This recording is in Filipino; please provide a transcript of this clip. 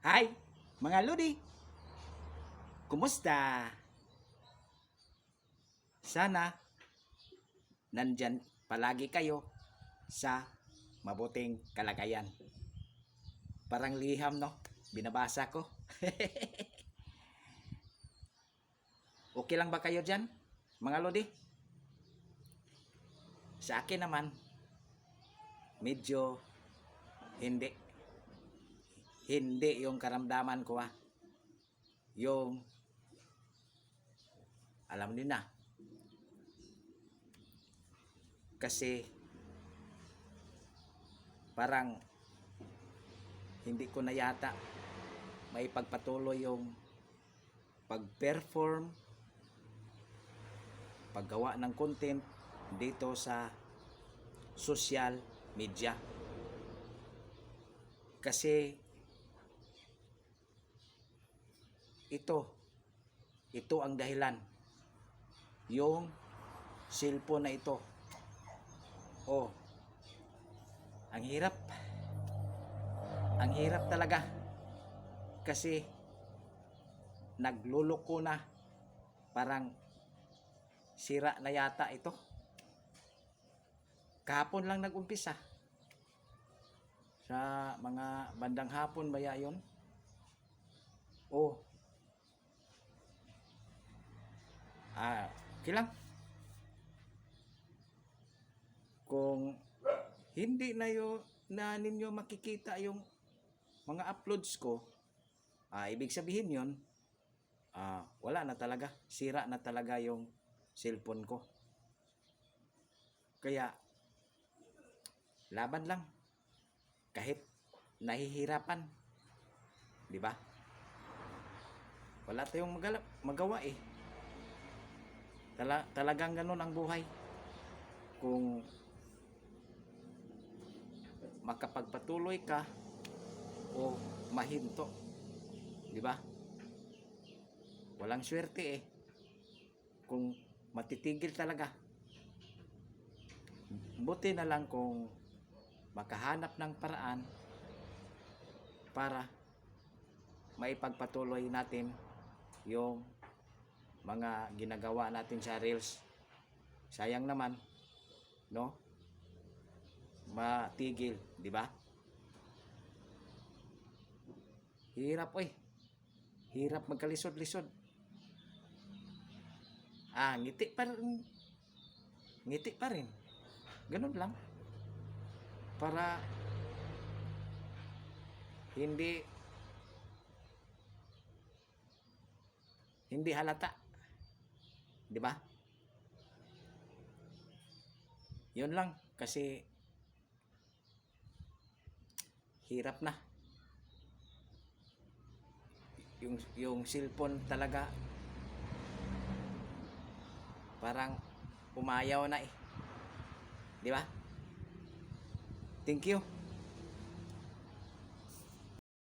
Hi, mga Lodi! Kumusta? Sana nandyan palagi kayo sa mabuting kalagayan. Parang liham, no? Binabasa ko. Okay lang ba kayo dyan, mga Lodi? Sa akin naman, medyo hindi. Hindi yung karamdaman ko Yung, alam niyo na. Kasi, parang hindi ko na yata maipagpatuloy yung pag-perform, paggawa ng content dito sa social media. Kasi ito ang dahilan. Yung cellphone na ito. Oh, ang hirap. Ang hirap talaga. Kasi nagluloko na. Parang sira na yata ito. Kahapon lang nag-umpisa. Sa mga bandang hapon ba yun? Oh. Okay lang. Kung hindi na ninyo makikita yung mga uploads ko, ibig sabihin yun, wala na talaga. Sira na talaga yung cellphone ko. Kaya, laban lang. Kahit nahihirapan. Di ba? Wala tayong magawa eh. Talagang ganun ang buhay. Kung makapagpatuloy ka o mahinto, di ba? Walang swerte eh. Kung matitigil talaga. Buti na lang kung makahanap ng paraan para maipagpatuloy natin yung mga ginagawa natin sa Reels. Sayang naman, no? Matigil, di ba? Hirap Hirap magkalisod-lisod. Ngiti pa rin. Ngiti pa rin. Ganun lang. Para hindi halata. Di ba? Yun lang kasi hirap na. Yung cellphone talaga parang umayaw na eh. Di ba? Thank you.